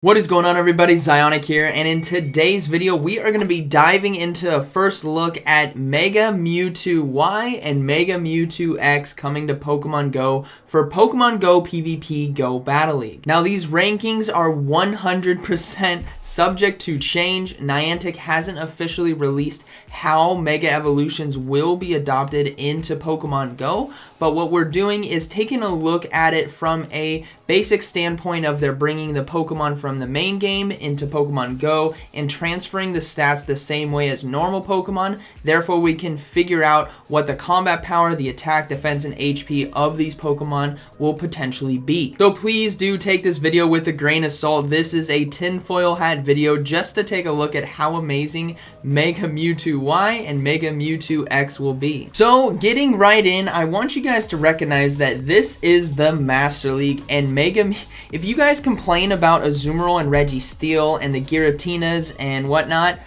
What is going on, everybody? ZyoniK here, and in today's video we are going to be diving into a first look at Mega Mewtwo Y and Mega Mewtwo X coming to Pokemon Go for Pokemon Go PvP Go Battle League. Now, these rankings are 100% subject to change. Niantic hasn't officially released how Mega Evolutions will be adopted into Pokemon Go, but what we're doing is taking a look at it from a basic standpoint of they're bringing the Pokemon from the main game into Pokemon Go and transferring the stats the same way as normal Pokemon. Therefore, we can figure out what the combat power, the attack, defense, and HP of these Pokemon will potentially be. So please do take this video with a grain of salt. This is a tinfoil hat video just to take a look at how amazing Mega Mewtwo Y and Mega Mewtwo X will be. So getting right in, I want you guys to recognize that this is the Master League, and if you guys complain about Azumarill and Registeel and the Giratinas and whatnot,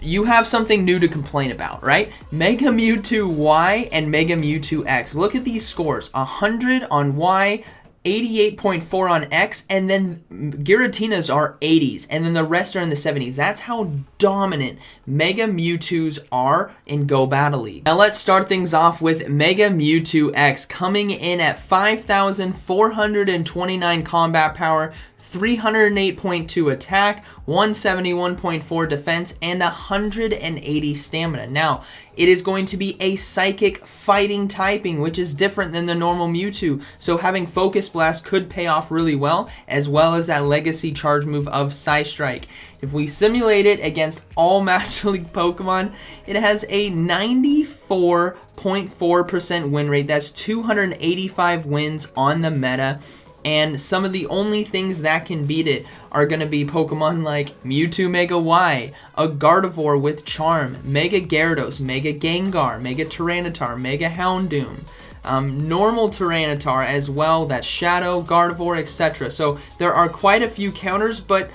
you have something new to complain about, right? Mega Mewtwo Y and Mega Mewtwo X. Look at these scores. 100 on Y, 88.4 on X, and then Giratinas are 80s, and then the rest are in the 70s. That's how dominant Mega Mewtwo's are in Go Battle League. Now let's start things off with Mega Mewtwo X coming in at 5,429 combat power, 308.2 attack, 171.4 defense, and 180 stamina. Now, it is going to be a psychic fighting typing, which is different than the normal Mewtwo, so having Focus Blast could pay off really well as that legacy charge move of Psystrike. If we simulate it against all Master League Pokemon, it has a 94.4% win rate. That's 285 wins on the meta. And some of the only things that can beat it are going to be Pokemon like Mewtwo Mega Y, a Gardevoir with Charm, Mega Gyarados, Mega Gengar, Mega Tyranitar, Mega Houndoom, normal Tyranitar as well, that's Shadow, Gardevoir, etc. So there are quite a few counters, but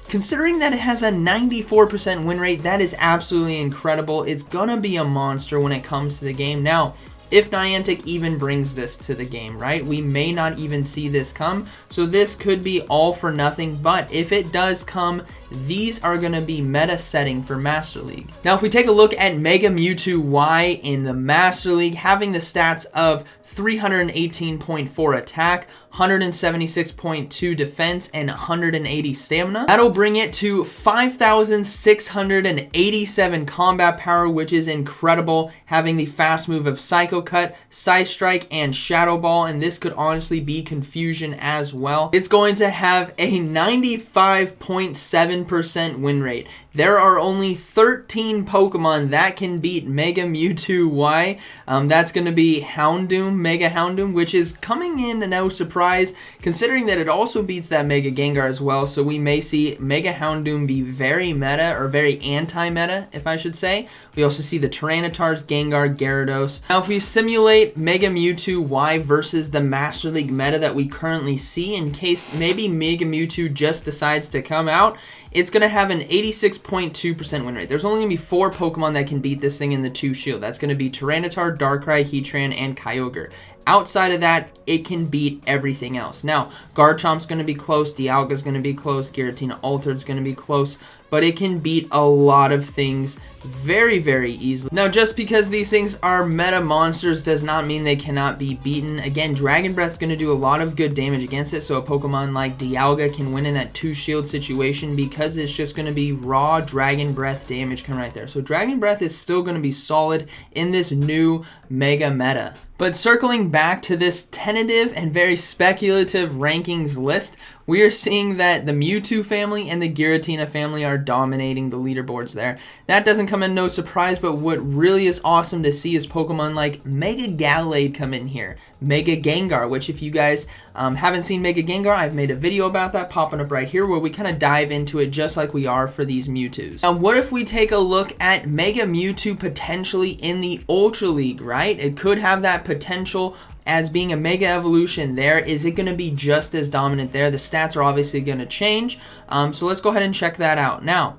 considering that it has a 94% win rate, that is absolutely incredible. It's going to be a monster when it comes to the game. Now, if Niantic even brings this to the game, right? We may not even see this come, so this could be all for nothing, but if it does come, these are going to be meta setting for Master League. Now, if we take a look at Mega Mewtwo Y in the Master League, having the stats of 318.4 attack, 176.2 defense, and 180 stamina. That'll bring it to 5,687 combat power, which is incredible, having the fast move of Psycho Cut, Psystrike, and Shadow Ball, and this could honestly be Confusion as well. It's going to have a 95.7% win rate. There are only 13 Pokemon that can beat Mega Mewtwo Y. That's going to be Houndoom, Mega Houndoom, which is coming in no surprise, considering that it also beats that Mega Gengar as well. So we may see Mega Houndoom be very meta, or very anti-meta, if I should say. We also see the Tyranitars, Gengar, Gyarados. Now, if we simulate Mega Mewtwo Y versus the Master League meta that we currently see, in case maybe Mega Mewtwo just decides to come out, it's going to have an 86.2% win rate. There's only going to be 4 Pokemon that can beat this thing in the 2 shield. That's going to be Tyranitar, Darkrai, Heatran, and Kyogre. Outside of that, it can beat everything else. Now, Garchomp's going to be close, Dialga's going to be close, Giratina Altered's going to be close, but it can beat a lot of things very, very easily. Now, just because these things are meta monsters does not mean they cannot be beaten. Again, Dragon Breath's going to do a lot of good damage against it, so a Pokemon like Dialga can win in that 2-shield situation because it's just going to be raw Dragon Breath damage coming right there. So Dragon Breath is still going to be solid in this new Mega meta. But circling back to this tentative and very speculative rankings list, we are seeing that the Mewtwo family and the Giratina family are dominating the leaderboards there. That doesn't come in no surprise, but what really is awesome to see is Pokemon like Mega Gallade come in here. Mega Gengar, which if you guys haven't seen Mega Gengar, I've made a video about that popping up right here where we kind of dive into it just like we are for these Mewtwo's. Now, what if we take a look at Mega Mewtwo potentially in the Ultra League, right? It could have that potential as being a Mega Evolution there. Is it going to be just as dominant there? The stats are obviously going to change, so let's go ahead and check that out. Now,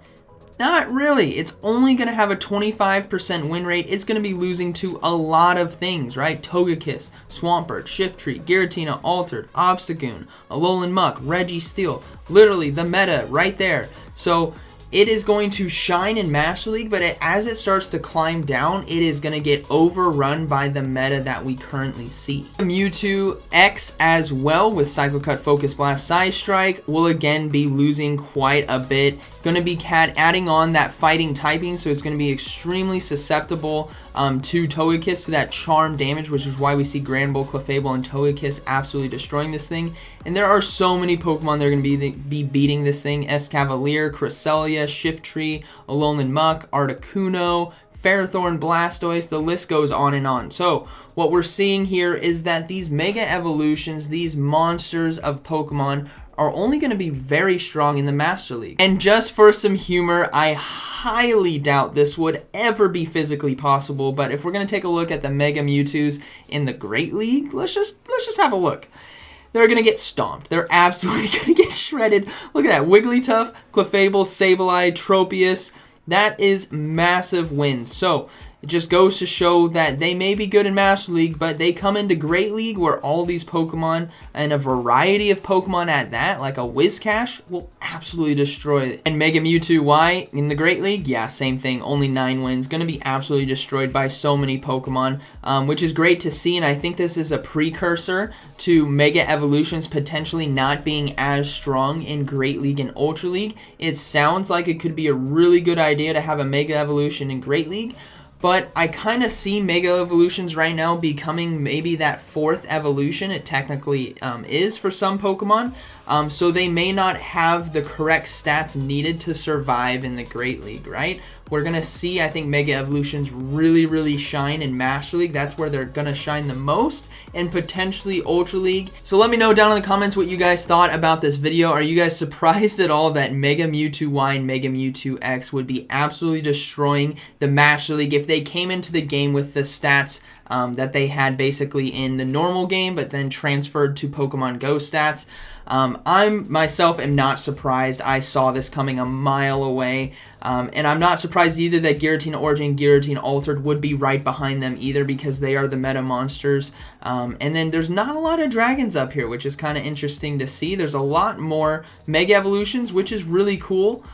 Not really. It's only going to have a 25% win rate. It's going to be losing to a lot of things, right? Togekiss, Swampert, Shiftry, Giratina, Altered, Obstagoon, Alolan Muck, Registeel. Literally the meta right there. So it is going to shine in Master League, but as it starts to climb down, it is going to get overrun by the meta that we currently see. Mewtwo X as well with Cycle Cut, Focus Blast, Side Strike will again be losing quite a bit. Going to be adding on that fighting typing, so it's going to be extremely susceptible to Togekiss, to that charm damage, which is why we see Granbull, Clefable, and Togekiss absolutely destroying this thing. And there are so many Pokemon that are going to be beating this thing. Escavalier, Cresselia, Shiftry, Alolan Muck, Articuno, Ferrothorn, Blastoise, the list goes on and on. So what we're seeing here is that these Mega Evolutions, these monsters of Pokemon, are only going to be very strong in the Master League. And just for some humor, I highly doubt this would ever be physically possible, but if we're going to take a look at the Mega Mewtwo's in the Great League, let's just have a look. They're going to get stomped. They're absolutely going to get shredded. Look at that. Wigglytuff, Clefable, Sableye, Tropius. That is massive wins. So it just goes to show that they may be good in Master League, but they come into Great League where all these Pokemon, and a variety of Pokemon at that, like a Whiscash, will absolutely destroy it. And Mega Mewtwo Y in the Great League, yeah, same thing, only 9 wins. Going to be absolutely destroyed by so many Pokemon, which is great to see, and I think this is a precursor to Mega Evolutions potentially not being as strong in Great League and Ultra League. It sounds like it could be a really good idea to have a Mega Evolution in Great League, but I kind of see Mega Evolutions right now becoming maybe that 4th evolution it technically is for some Pokemon. So they may not have the correct stats needed to survive in the Great League, right? We're going to see, I think, Mega Evolutions really shine in Master League. That's where they're going to shine the most, and potentially Ultra League. So let me know down in the comments what you guys thought about this video. Are you guys surprised at all that Mega Mewtwo Y and Mega Mewtwo X would be absolutely destroying the Master League if they came into the game with the stats that they had basically in the normal game, but then transferred to Pokemon Go stats? I myself am not surprised. I saw this coming a mile away, and I'm not surprised either that Giratina Origin, Giratina Altered would be right behind them either, because they are the meta monsters. And then there's not a lot of dragons up here, which is kind of interesting to see. There's a lot more Mega Evolutions, which is really cool.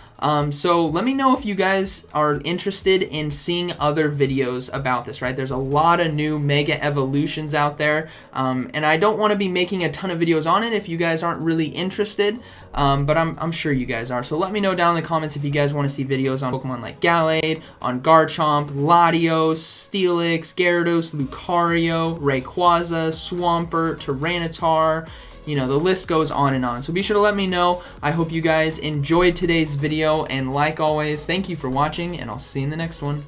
So let me know if you guys are interested in seeing other videos about this, right? There's a lot of new Mega Evolutions out there, and I don't want to be making a ton of videos on it if you guys aren't really interested, but I'm sure you guys are. So let me know down in the comments if you guys want to see videos on Pokemon like Gallade, on Garchomp, Latios, Steelix, Gyarados, Lucario, Rayquaza, Swampert, Tyranitar. You know, the list goes on and on. So be sure to let me know. I hope you guys enjoyed today's video, and like always, thank you for watching, and I'll see you in the next one.